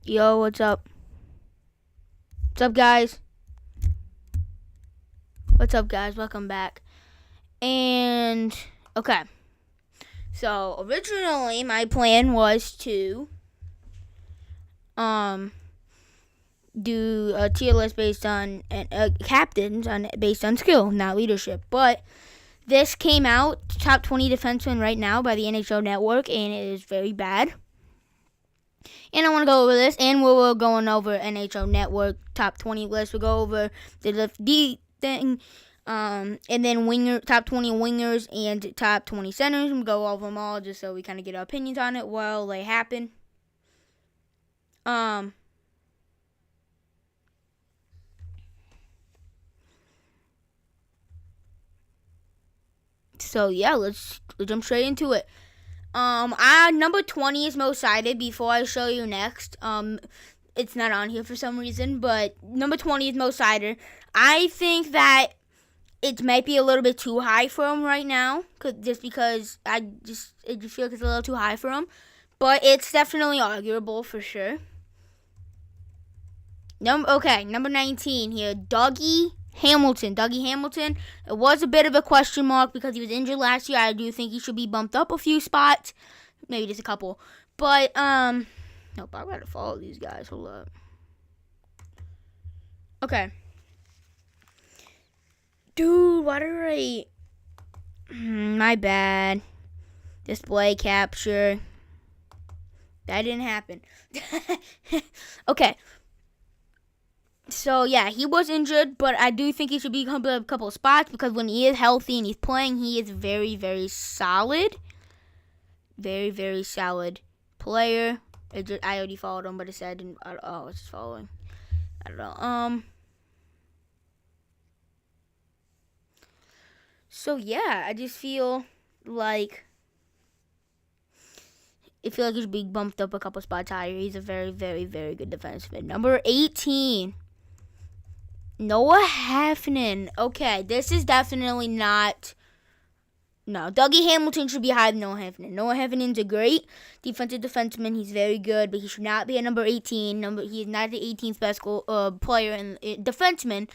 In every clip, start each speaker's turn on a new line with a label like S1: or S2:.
S1: Yo, what's up? What's up, guys? What's up, guys? Welcome back. And, okay. So, originally, my plan was to, do a tier list based on, captains based on skill, not leadership. But, this came out, top 20 defensemen right now by the NHL Network, and it is very bad. And I want to go over this, and we're going over NHL Network top 20 list. We'll go over the D thing, and then top 20 wingers and top 20 centers. We'll go over them all just so we kind of get our opinions on it while they happen. So yeah, let's jump straight into it. Number 20 is most cited. Before I show you next, it's not on here for some reason, but number 20 is most cited. I think that it might be a little bit too high for him right now, just because I just feel like it's a little too high for him. But it's definitely arguable for sure. Number 19 here, Dougie Hamilton. It was a bit of a question mark because he was injured last year. I do think he should be bumped up a few spots, maybe just a couple. But nope, I gotta follow these guys. Hold up. Okay. Dude, why did I... my bad. Display capture. That didn't happen. Okay. So, yeah, he was injured, but I do think he should be up a couple of spots because when he is healthy and he's playing, he is very, very solid. Very, very solid player. I already followed him, but it said, oh, it's following. I don't know. So, yeah, I just feel like he should be bumped up a couple spots higher. He's a very, very, very good defenseman. Number 18. Noah Heffernan. Okay, this is definitely not... No, Dougie Hamilton should be higher than Noah Heffernan. Noah Heffernan's a great defensive defenseman. He's very good, but he should not be at number 18. He is not the 18th best player and defenseman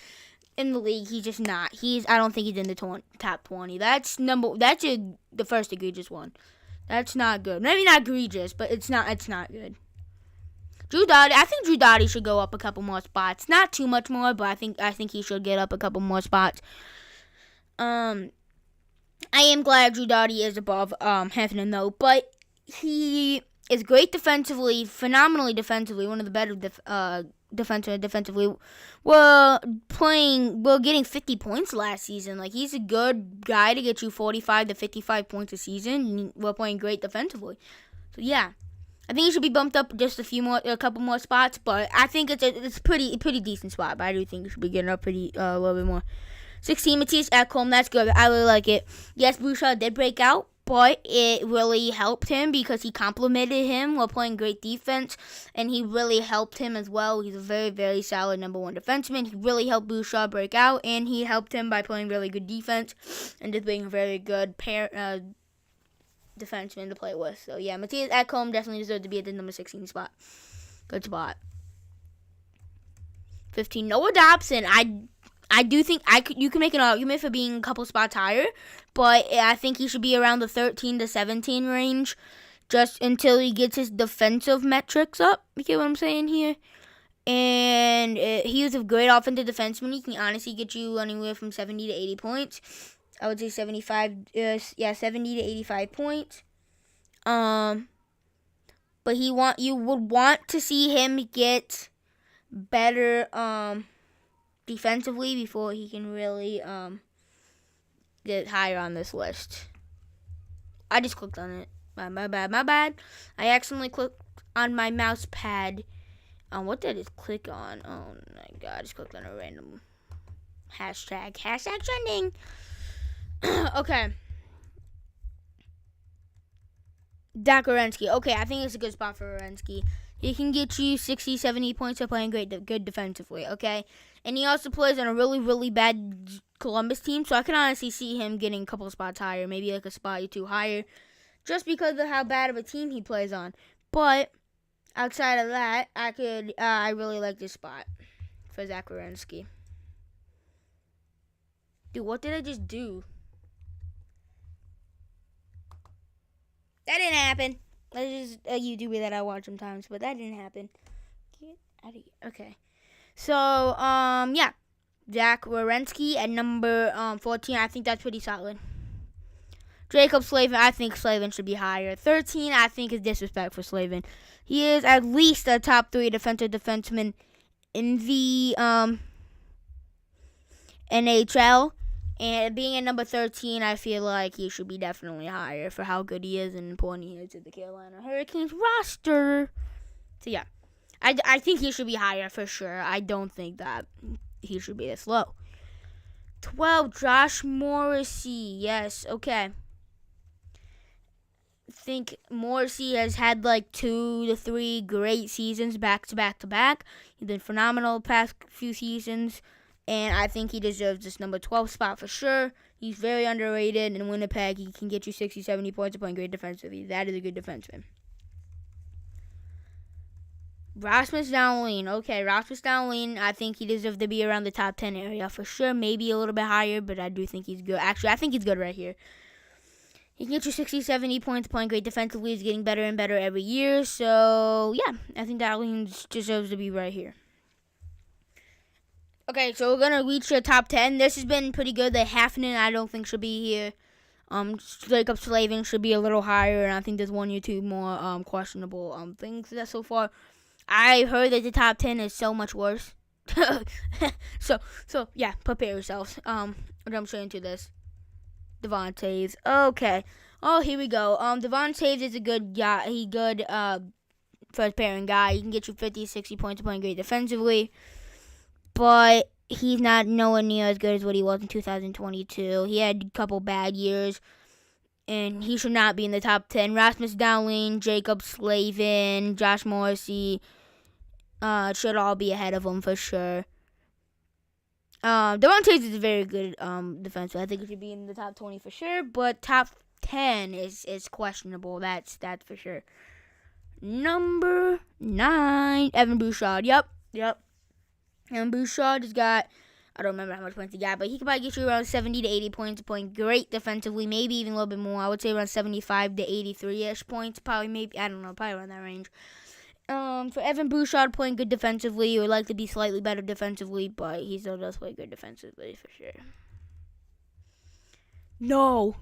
S1: in the league. He's just not. I don't think he's in the top 20. That's the first egregious one. That's not good. Maybe not egregious, but it's not good. Drew Doughty. I think Drew Doughty should go up a couple more spots. Not too much more, but I think he should get up a couple more spots. I am glad Drew Doughty is above Heffernan though, but he is great defensively, phenomenally defensively, one of the better defensively. We're getting 50 points last season. Like, he's a good guy to get you 45 to 55 points a season. We're playing great defensively. So yeah, I think he should be bumped up just a couple more spots, but I think it's a pretty decent spot. But I do think he should be getting up a little bit more. 16, Mattias Ekholm, that's good. I really like it. Yes, Bouchard did break out, but it really helped him because he complimented him while playing great defense, and he really helped him as well. He's a very, very solid number one defenseman. He really helped Bouchard break out, and he helped him by playing really good defense and just being a very good defenseman to play with. So, yeah, Mattias Ekholm definitely deserves to be at the number 16 spot. Good spot. 15, Noah Dobson. I do think you can make an argument for being a couple spots higher, but I think he should be around the 13 to 17 range just until he gets his defensive metrics up. You get what I'm saying here? And he is a great offensive defenseman. He can honestly get you anywhere from 70 to 80 points. I would say 70 to 85 points. But you would want to see him get better defensively before he can really get higher on this list. I just clicked on it. My bad. I accidentally clicked on my mouse pad. What did I just click on? Oh my god, I just clicked on a random hashtag trending. Okay. Dak Orensky. Okay, I think it's a good spot for Orensky. He can get you 60, 70 points for playing good defensively, okay? And he also plays on a really, really bad Columbus team, so I can honestly see him getting a couple spots higher, maybe like a spot or two higher, just because of how bad of a team he plays on. But Outside of that, I really like this spot for Zach Werenski. Dude, what did I just do? That didn't happen. That's just a YouTuber that I watch sometimes, but that didn't happen. Get out of here. Okay. So, yeah. Zach Werenski at number 14. I think that's pretty solid. Jacob Slavin, I think Slavin should be higher. 13, I think is disrespect for Slavin. He is at least a top 3 defenseman in the NHL. And being at number 13, I feel like he should be definitely higher for how good he is and important he is to the Carolina Hurricanes roster. So, yeah. I think he should be higher for sure. I don't think that he should be this low. 12, Josh Morrissey. Yes, okay. I think Morrissey has had like 2 to 3 great seasons back to back to back. He's been phenomenal the past few seasons, and I think he deserves this number 12 spot for sure. He's very underrated. In Winnipeg, he can get you 60, 70 points playing great defensively. That is a good defenseman. Rasmus Dahlin. Okay, Rasmus Dahlin, I think he deserves to be around the top 10 area for sure. Maybe a little bit higher, but I do think he's good. Actually, I think he's good right here. He can get you 60, 70 points playing great defensively. He's getting better and better every year. So, yeah, I think Dahlin deserves to be right here. Okay, so we're going to reach the top 10. This has been pretty good. The Hafnen, I don't think, should be here. Jacob Slavin should be a little higher, and I think there's 1 or 2 more questionable things that so far. I heard that the top 10 is so much worse. so yeah, prepare yourselves. I'll jump straight into this. Devon Toews. Okay. Oh, here we go. Devon Toews is a good guy. He's good first pairing guy. He can get you 50, 60 points playing great defensively. But he's not nowhere near as good as what he was in 2022. He had a couple bad years. And he should not be in the top 10. Rasmus Dahlin, Jacob Slavin, Josh Morrissey should all be ahead of him for sure. Devon Toews is a very good defenseman. I think he should be in the top 20 for sure, but top 10 is questionable. That's for sure. Number 9, Evan Bouchard. Yep. Evan Bouchard has got, I don't remember how much points he got, but he could probably get you around 70 to 80 points, playing great defensively, maybe even a little bit more. I would say around 75 to 83-ish points, probably around that range. For Evan Bouchard, playing good defensively, he would like to be slightly better defensively, but he still does play good defensively for sure. No,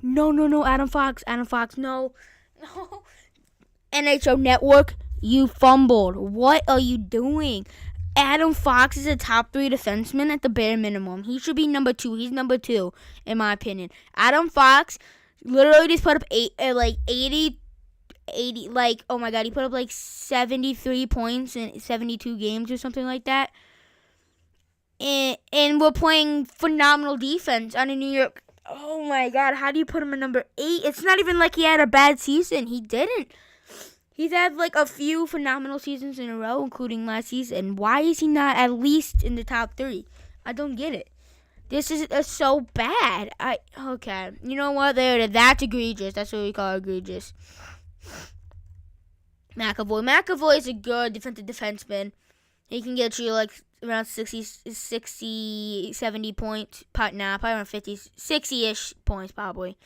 S1: Adam Fox, no. NHL Network, you fumbled. What are you doing? Adam Fox is a top 3 defenseman at the bare minimum. He should be number 2. He's number 2, in my opinion. Adam Fox literally just put up 80, like, oh my God, he put up like 73 points in 72 games or something like that. And we're playing phenomenal defense out of New York. Oh my God, how do you put him at number 8? It's not even like he had a bad season. He didn't. He's had like a few phenomenal seasons in a row, including last season. Why is he not at least in the top 3? I don't get it. This is so bad. Okay. You know what? That's egregious. That's what we call egregious. McAvoy is a good defensive defenseman. He can get you like around 60, 70 points. Probably around 50, 60-ish points probably.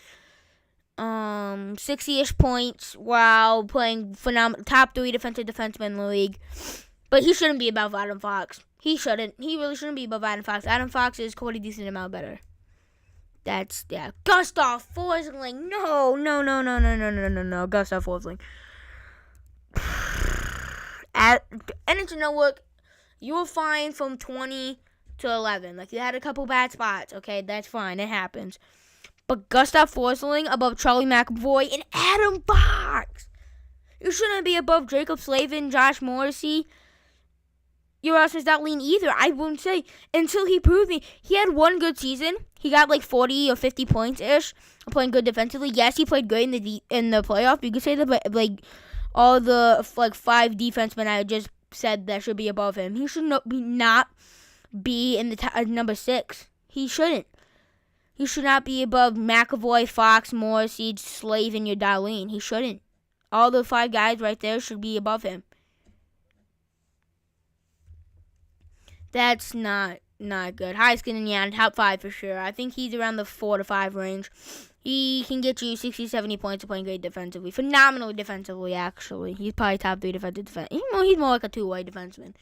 S1: 60-ish points while playing phenomenal top 3 defensive defenseman in the league. But he shouldn't be above Adam Fox. He shouldn't. He really shouldn't be above Adam Fox. Adam Fox is quite a decent amount better. Gustav Forsling. No. Gustav Forsling. At NHL Network, you were fine from 20 to 11. Like, you had a couple bad spots. Okay, that's fine. It happens. But Gustav Forsling above Charlie McAvoy and Adam Fox. You shouldn't be above Jacob Slavin, Josh Morrissey, Rasmus Dahlin either. I wouldn't say until he proved me. He had one good season. He got like 40 or 50 points-ish, playing good defensively. Yes, he played good in the playoff. You could say that, but like all the 5 defensemen I just said that should be above him. He should not be in the number 6. He shouldn't. He should not be above McAvoy, Fox, Morrissey, Slavin, your Dahlin. He shouldn't. All the 5 guys right there should be above him. That's not good. Heiskanen, yeah, top 5 for sure. I think he's around the 4 to 5 range. He can get you 60, 70 points playing great defensively. Phenomenal defensively, actually. He's probably top 3 defensive defense. He's more like a two-way defenseman.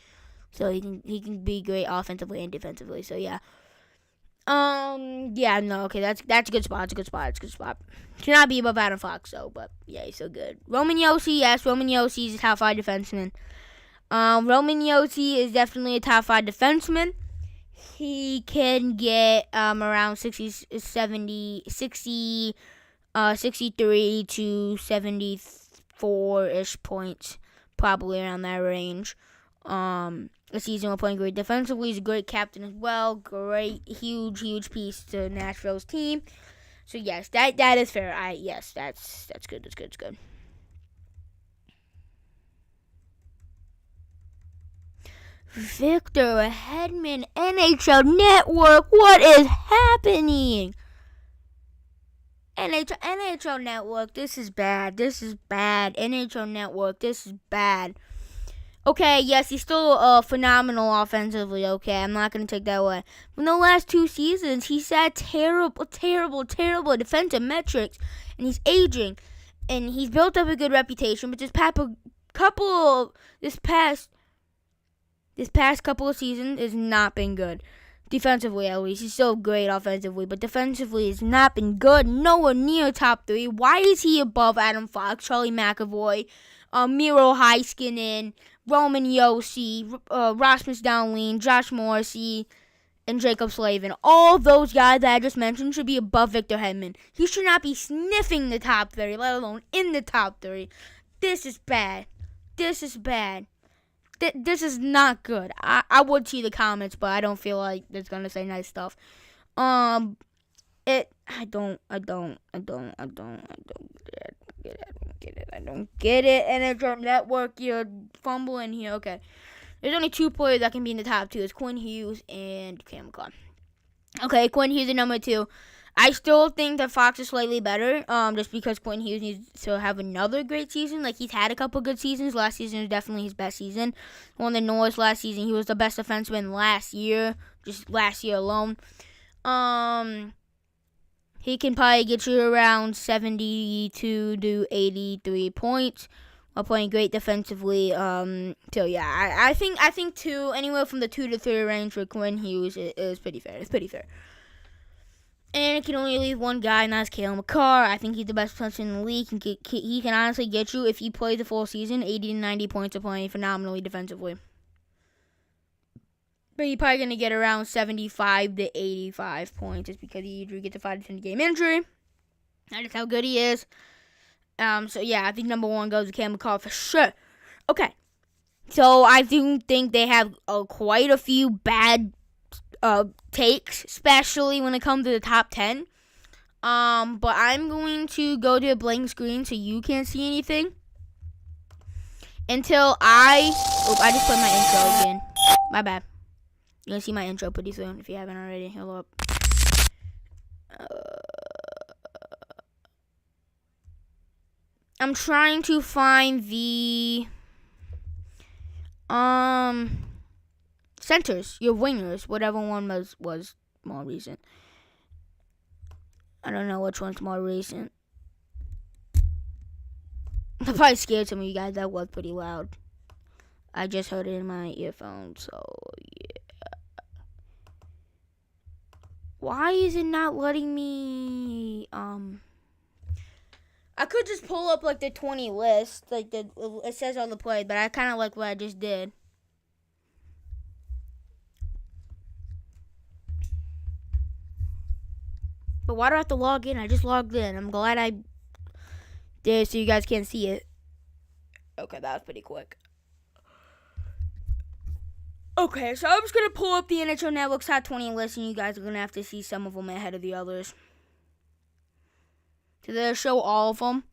S1: So he can be great offensively and defensively. So yeah. Yeah, no, okay, that's a good spot. It's a good spot. Should not be above Adam Fox though, but yeah, he's so good. Roman Josi, yes, Roman Josi is a top 5 defenseman. Roman Josi is definitely a top 5 defenseman. He can get around 63 to 74-ish points, probably around that range. A season of playing great defensively. He's a great captain as well. Great, huge piece to Nashville's team. So yes, that is fair. Yes, that's good. It's good. Victor Hedman, NHL Network. What is happening? NHL Network. This is bad. NHL Network. This is bad. Okay, yes, he's still phenomenal offensively. Okay, I'm not going to take that away. But in the last 2 seasons, he's had terrible defensive metrics. And he's aging. And he's built up a good reputation. But this past couple of seasons has not been good. Defensively, at least. He's still great offensively. But defensively, has not been good. Nowhere near top 3. Why is he above Adam Fox, Charlie McAvoy, Miro Heiskanen, Roman Josi, Rasmus Dahlin, Josh Morrissey, and Jacob Slavin? All those guys that I just mentioned should be above Victor Hedman. He should not be sniffing the top 30, let alone in the top 30. This is bad. This is not good. I would see the comments, but I don't feel like it's gonna say nice stuff. I don't get it. NHL Network, you're fumbling here. Okay. There's only 2 players that can be in the top 2. It's Quinn Hughes and Cam McCall. Okay, Quinn Hughes is number 2. I still think that Fox is slightly better, just because Quinn Hughes needs to have another great season. Like, he's had a couple good seasons. Last season was definitely his best season. Won the Norris last season. He was the best defenseman last year, just last year alone. He can probably get you around 72 to 83 points while playing great defensively. So yeah, I think 2, anywhere from the 2 to 3 range for Quinn Hughes is pretty fair. It's pretty fair. And it can only leave one guy, and that's Cale Makar. I think he's the best defenseman in the league. He can honestly get you, if he plays the full season, 80 to 90 points of playing phenomenally defensively. But he's probably going to get around 75 to 85 points just because he usually gets a 5 to 10 game injury. That is how good he is. So, yeah, I think number 1 goes to Cam McCall for sure. Okay. So, I do think they have quite a few bad takes, especially when it comes to the top 10. But I'm going to go to a blank screen so you can't see anything. Until I just put my intro again. My bad. You're going to see my intro pretty soon if you haven't already. Hold up. I'm trying to find the centers, your wingers, whatever one was more recent. I don't know which one's more recent. I probably scared some of you guys. That was pretty loud. I just heard it in my earphones, so yeah. Why is it not letting me, I could just pull up, like, the 20 list, like, it says all the plays, but I kind of like what I just did. But why do I have to log in? I just logged in. I'm glad I did so you guys can't see it. Okay, that was pretty quick. Okay, so I'm just going to pull up the NHL Network's top 20 list, and you guys are going to have to see some of them ahead of the others. So they'll show all of them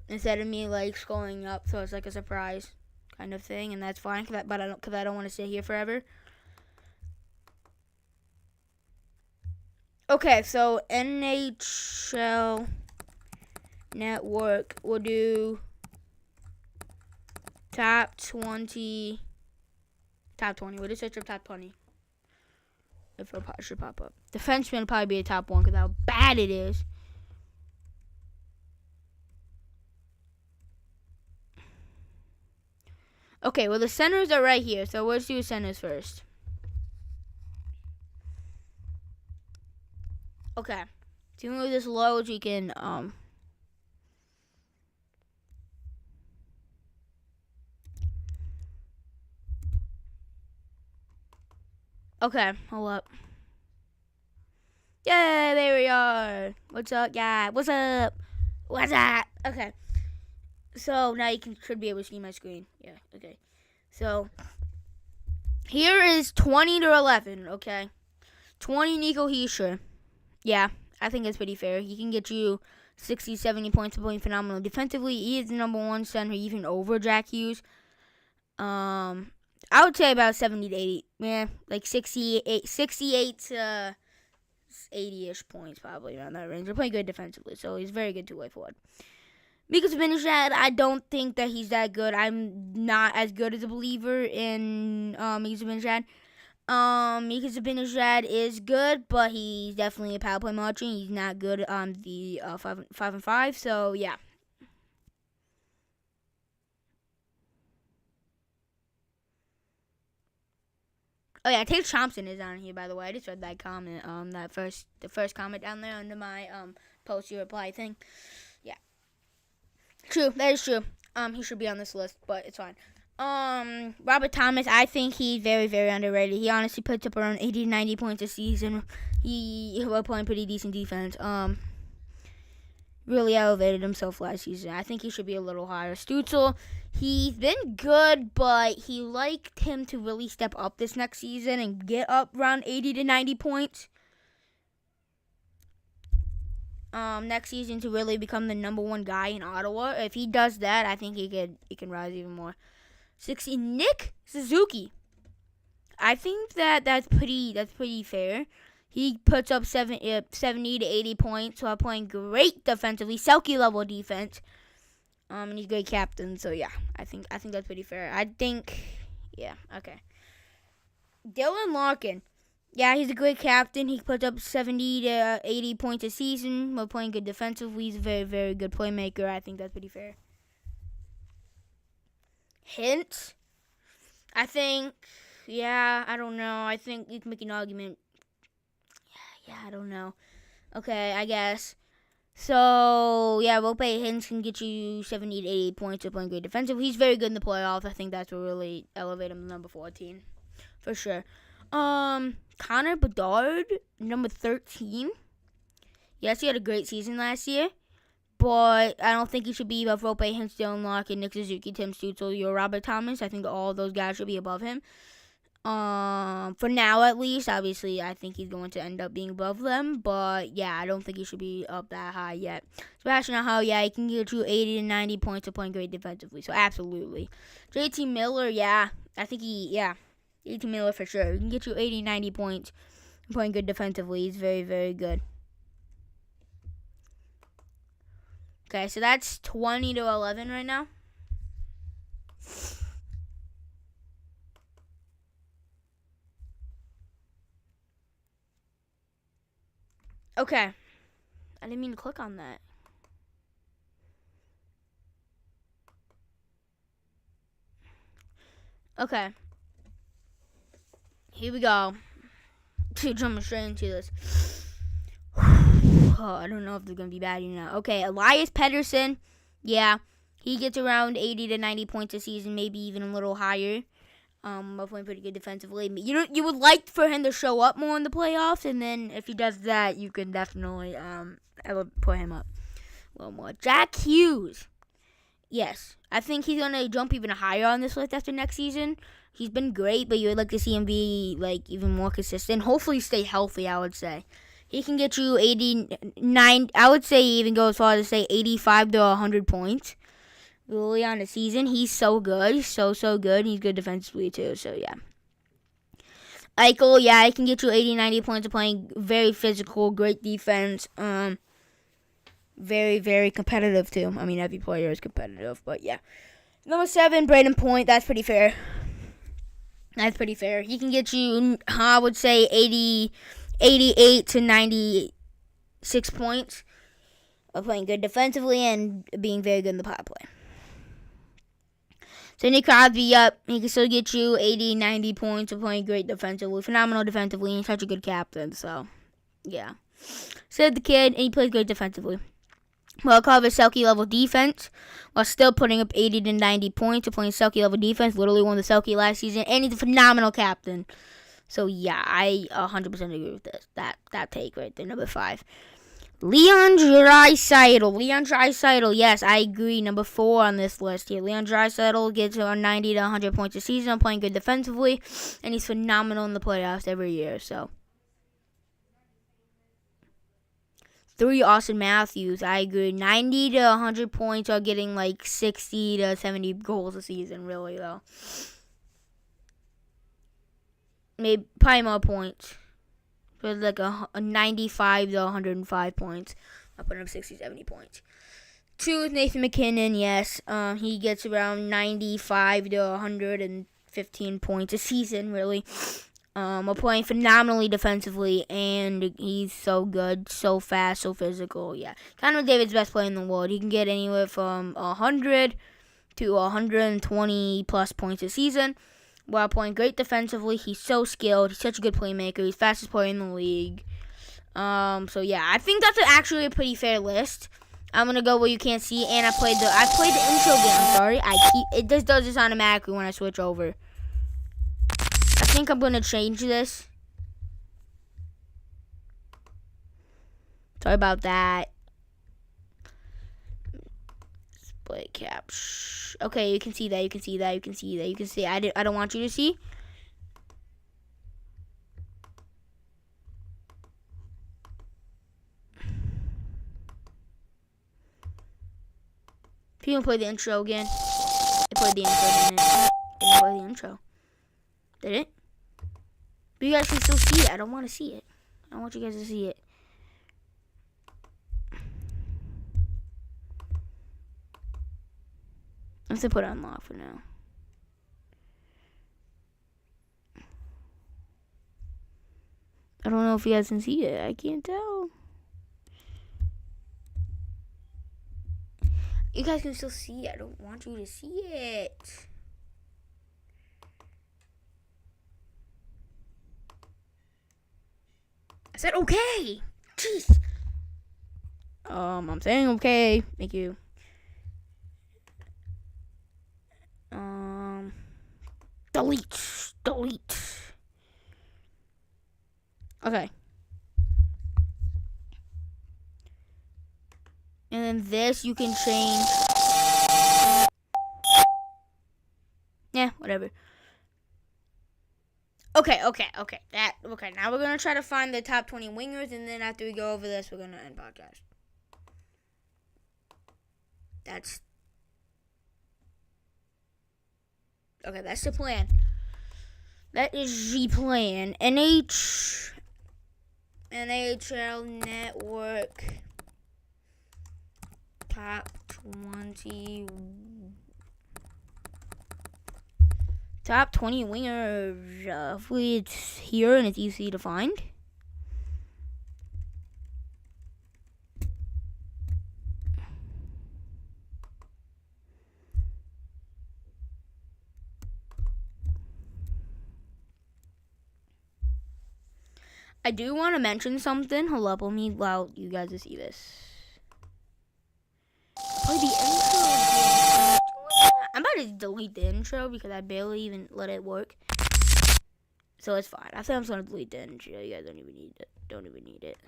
S1: instead of me, like, scrolling up, so it's like a surprise kind of thing, and that's fine, but I don't want to sit here forever. Okay, so NHL Network will do top Top 20. We'll just search up top 20. If it should pop up. Defenseman will probably be a top 1 because how bad it is. Okay, well, the centers are right here. So let's do centers first. Okay. So you move this low, we can, okay, hold up. Yeah, there we are. What's up, yeah? What's up? What's up? Okay. So now you should be able to see my screen. Yeah, okay. So here is 20 to 11, okay? 20 Nico Hischier. Yeah, I think that's pretty fair. He can get you 60, 70 points, playing phenomenal. Defensively, he is the number 1 center, even over Jack Hughes. I would say about 70 to 80. Yeah, like 68 to 80-ish points, probably around that range. They're playing good defensively, so he's very good two-way forward. Mika Zibanejad, I don't think that he's that good. I'm not as good as a believer in Mika Zibanejad. Mika Zibanejad is good, but he's definitely a power play margin. He's not good on the 5-on-5, so yeah. Oh yeah, Tage Thompson is on here, by the way. I just read that comment, the first comment down there under my post you reply thing. Yeah. True, that is true. He should be on this list, but it's fine. Robert Thomas, I think he's very, very underrated. He honestly puts up around 80 to 90 points a season. He was playing pretty decent defense. Really elevated himself last season. I think he should be a little higher. Stützle, he's been good, but he liked him to really step up this next season and get up around 80 to 90 points. Next season to really become the number 1 guy in Ottawa. If he does that, I think he can rise even more. 60, Nick Suzuki. I think that's pretty fair. He puts up 70 to 80 points while playing great defensively, Selke level defense. And he's a great captain. So yeah, I think that's pretty fair. Yeah, okay. Dylan Larkin. Yeah, he's a great captain. He puts up 70 to 80 points a season while playing good defensively. He's a very, very good playmaker. I think that's pretty fair. Hint. I don't know. I think you can make an argument. Yeah, I don't know. Okay, I guess. So, yeah, Rope Hintz can get you 70 to 80 points to playing great defensive. He's very good in the playoffs. I think that's what really elevated him to number 14. For sure. Connor Bedard, number 13. Yes, he had a great season last year. But I don't think he should be above Rope Hintz, Dylan Larkin, Nick Suzuki, Tim Stützle, or Robert Thomas. I think all those guys should be above him. For now, at least. Obviously, I think he's going to end up being above them. But, yeah, I don't think he should be up that high yet. Sebastian Aho, yeah, he can get you 80 to 90 points to playing great defensively. So, absolutely. JT Miller, yeah. I think JT Miller for sure. He can get you 80, 90 points playing good defensively. He's very, very good. Okay, so that's 20 to 11 right now. Okay. I didn't mean to click on that. Okay. Here we go. Jumping straight into this. Oh, I don't know if they're going to be bad or not. Okay, Elias Pettersson. Yeah, he gets around 80 to 90 points a season, maybe even a little higher. Playing pretty good defensively. You would like for him to show up more in the playoffs, and then if he does that, you can definitely put him up a little more. Jack Hughes. Yes, I think he's going to jump even higher on this list after next season. He's been great, but you would like to see him be even more consistent. Hopefully stay healthy, I would say. He can get you 89, I would say even go as far as to say 85 to 100 points. Really on the season. He's so good. So good. He's good defensively too, so yeah. Eichel, yeah, he can get you 80, 90 points of playing very physical, great defense. Very, very competitive too. I mean, every player is competitive, but yeah. Number 7, Braden Point. That's pretty fair. That's pretty fair. He can get you, I would say, 88 to 96 points of playing good defensively and being very good in the power play. Sidney Crosby, he can still get you 80, 90 points of playing great defensively. Phenomenal defensively, and he's such a good captain. So, yeah. Said the kid, and he plays great defensively. Well, covers Selke level defense while still putting up 80 to 90 points of playing Selke level defense. Literally won the Selke last season, and he's a phenomenal captain. So, yeah, I 100% agree with this. That take right there, number 5. Leon Draisaitl, yes, I agree. Number 4 on this list here. Leon Draisaitl gets around 90 to 100 points a season, playing good defensively, and he's phenomenal in the playoffs every year. So, 3, Austin Matthews, I agree. 90 to 100 points are getting like 60 to 70 goals a season, really, though. Maybe probably more points. For like a 95 to 105 points. I'll put up 60, 70 points. 2 is Nathan McKinnon, yes. He gets around 95 to 115 points a season, really. We're playing phenomenally defensively, and he's so good, so fast, so physical. Yeah, Connor McDavid's best player in the world. He can get anywhere from 100 to 120 plus points a season. While playing great defensively, he's so skilled. He's such a good playmaker. He's fastest player in the league. So yeah, I think that's actually a pretty fair list. I'm gonna go where you can't see, and I played the intro game. I'm sorry, it just does this automatically when I switch over. I think I'm gonna change this. Sorry about that. Display cap. Okay, you can see that. You can see that. You can see that. You can see. I don't want you to see. If you can play the intro again. It played the intro, didn't it? It didn't play the intro. Did it? But you guys can still see it. I don't want to see it. I want you guys to see it. I'm just going to put it on lock for now. I don't know if you guys can see it. I can't tell. You guys can still see it. I don't want you to see it. I said okay. Jeez. I'm saying okay. Thank you. Delete. Okay. And then this you can change. Yeah, whatever. Okay. Now we're gonna try to find the top 20 wingers, and then after we go over this, we're gonna end podcast. That's the plan. That is the plan. NHL Network top 20 wingers. Hopefully it's here and it's easy to find. I do want to mention something. Hold up, let me allow you guys to see this. Play the intro. I'm about to delete the intro because I barely even let it work. So it's fine. I think I'm just gonna delete the intro. You guys don't even need it.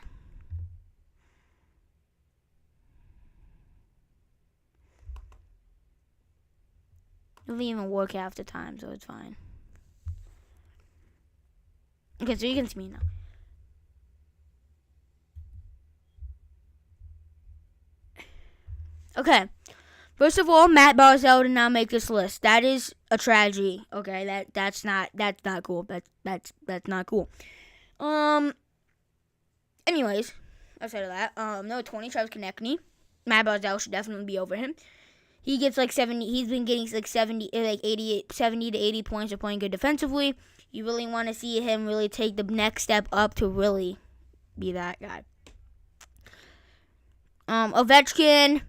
S1: It doesn't even work half the time, so it's fine. Okay, so you can see me now. Okay. First of all, Matt Barzal did not make this list. That is a tragedy. Okay, that's not cool. That's not cool. Anyways, outside of that, number 20, Travis Konechny. Matt Barzal should definitely be over him. He gets like 70. He's been getting like 70, like 80, 70 to 80 points for playing good defensively. You really want to see him really take the next step up to really be that guy. Ovechkin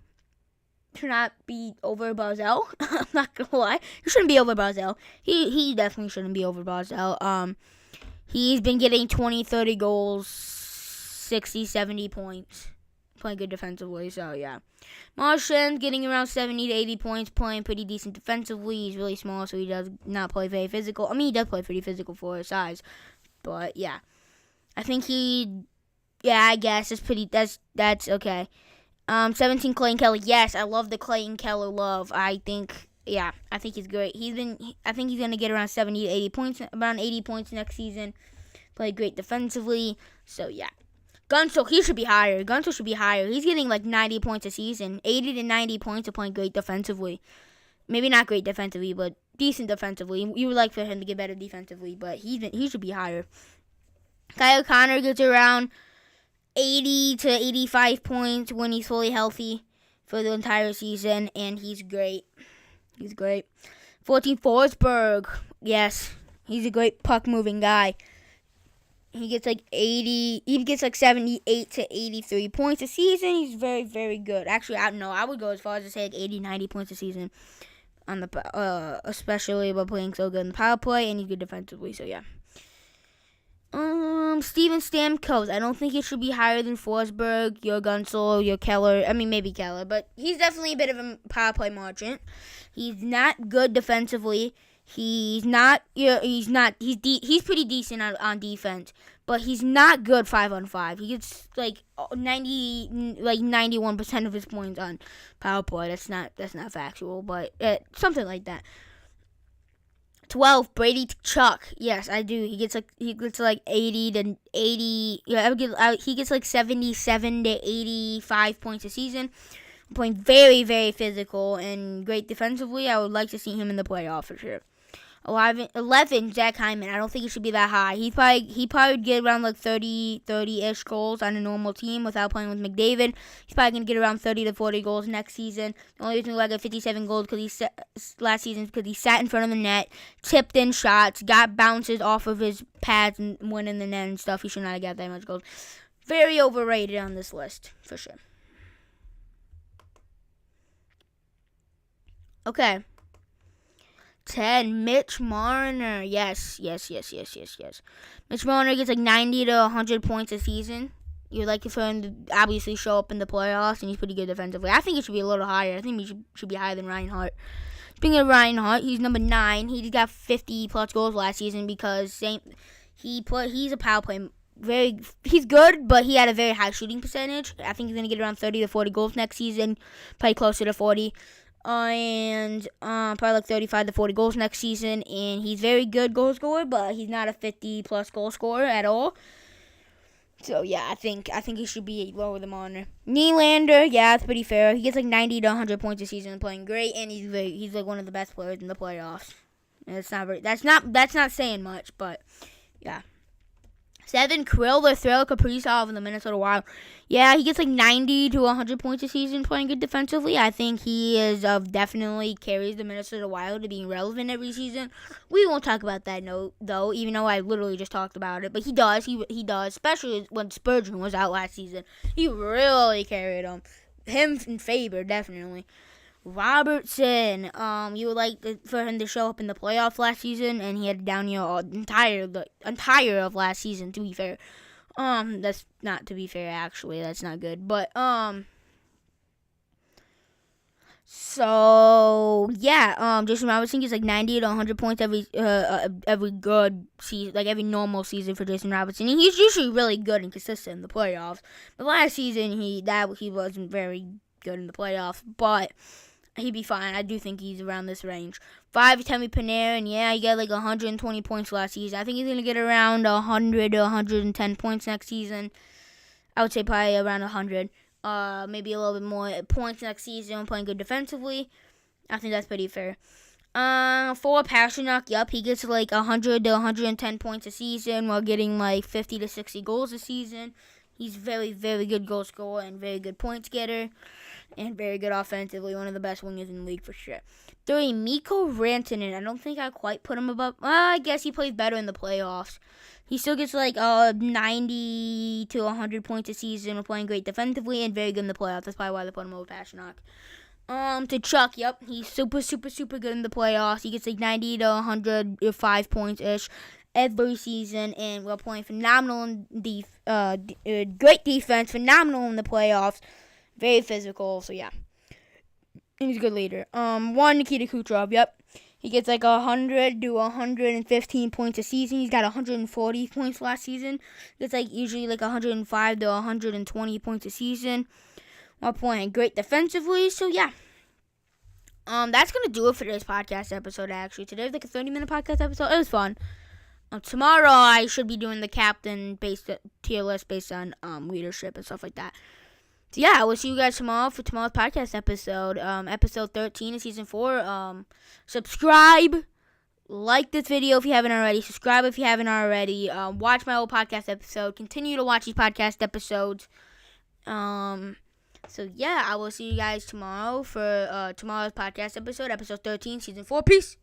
S1: should not be over Barzell. I'm not gonna lie. He shouldn't be over Barzell. He definitely shouldn't be over Barzell. He's been getting 20, 30 goals, 60, 70 points. Playing good defensively, so yeah. Martian's getting around 70 to 80 points, playing pretty decent defensively. He's really small, so he does not play very physical. I mean, he does play pretty physical for his size. But yeah. I think I guess it's pretty, that's okay. 17, Clayton Keller. Yes, I love the Clayton Keller love. I think he's great. I think he's going to get around 70 to 80 points, around 80 points next season. Play great defensively. So, yeah. Gunsel, he should be higher. Gunsel should be higher. He's getting like 90 points a season. 80 to 90 points of playing great defensively. Maybe not great defensively, but decent defensively. You would like for him to get better defensively, but he should be higher. Kyle Connor gets around 80 to 85 points when he's fully healthy for the entire season, and he's great. He's great. 14, Forsberg. Yes, he's a great puck-moving guy. He gets like 78 to 83 points a season. He's very, very good. Actually, I would go as far as to say like 80, 90 points a season on the especially by playing so good in the power play, and he's good defensively. So yeah. Steven Stamkos. I don't think it should be higher than Forsberg, your Gunsel, your Keller. I mean, maybe Keller, but he's definitely a bit of a power play merchant. He's not good defensively. He's pretty decent on defense, but he's not good 5-on-5. He gets like 91% of his points on power play. That's not factual, but something like that. 12, Brady Chuck. Yes, I do. He gets like 80 to 80. Yeah, he gets like 77 to 85 points a season. Playing very, very physical and great defensively. I would like to see him in the playoffs for sure. 11, Zach Hyman. I don't think it should be that high. He probably would get around like 30-ish goals on a normal team without playing with McDavid. He's probably going to get around 30 to 40 goals next season. The only reason why I got 57 goals last season is because he sat in front of the net, tipped in shots, got bounces off of his pads and went in the net and stuff. He should not have got that much goals. Very overrated on this list, for sure. Okay. 10, Mitch Marner. Yes. Mitch Marner gets like 90 to 100 points a season. You'd like for him to obviously show up in the playoffs, and he's pretty good defensively. I think it should be a little higher. I think he should be higher than Reinhart. Speaking of Reinhart, he's number 9. He got 50-plus goals last season because he's a power play. He's good, but he had a very high shooting percentage. I think he's going to get around 30 to 40 goals next season, probably closer to 40. And probably like 35 to 40 goals next season. And he's very good goal scorer, but he's not a 50-plus goal scorer at all. So, yeah, I think he should be lower than Marner. Nylander, yeah, that's pretty fair. He gets like 90 to 100 points a season playing great, and he's like one of the best players in the playoffs. And that's not saying much, but, yeah. 7, Kirill the Thrill Kaprizov in the Minnesota Wild. Yeah, he gets like 90 to 100 points a season playing good defensively. I think he is definitely carries the Minnesota Wild to being relevant every season. We won't talk about that though, even though I literally just talked about it. But he does. He does, especially when Spurgeon was out last season. He really carried him. Him and Faber, definitely. Robertson, you would like for him to show up in the playoffs last season, and he had a down year the entire of last season, to be fair. That's not to be fair, actually. That's not good. But, so, yeah, Jason Robertson gets like 90 to 100 points every good season, like every normal season for Jason Robertson. And he's usually really good and consistent in the playoffs. But last season, he wasn't very good in the playoffs, but he'd be fine. I do think he's around this range. 5, Temi Panarin. Yeah, he got like 120 points last season. I think he's going to get around 100 to 110 points next season. I would say probably around 100. Maybe a little bit more points next season playing good defensively. I think that's pretty fair. 4, Pastrnak. Yup, he gets like 100 to 110 points a season while getting like 50 to 60 goals a season. He's very, very good goal scorer and very good points getter. and very good offensively. One of the best wingers in the league for sure. 3, Mikko Rantanen. I don't think I quite put him above. I guess he plays better in the playoffs. He still gets like 90 to 100 points a season. We're playing great defensively and very good in the playoffs. That's probably why they put him over Pastrnak. To Chuck, yep, he's super good in the playoffs. He gets like 90 to 105 points-ish every season, and we're playing phenomenal in great defense, phenomenal in the playoffs, very physical, so yeah. And he's a good leader. 1, Nikita Kucherov, yep. He gets like 100 to 115 points a season. He's got 140 points last season. It's like usually like 105 to 120 points a season. We're playing great defensively, so yeah. That's gonna do it for today's podcast episode. Actually, today's like a 30-minute podcast episode. It was fun. Tomorrow I should be doing the captain based tier list based on leadership and stuff like that. So yeah, I will see you guys tomorrow for tomorrow's podcast episode. Episode 13 of season 4. Subscribe, like this video if you haven't already. Subscribe if you haven't already. Watch my old podcast episode. Continue to watch these podcast episodes. So yeah, I will see you guys tomorrow for tomorrow's podcast episode, episode 13, season 4. Peace.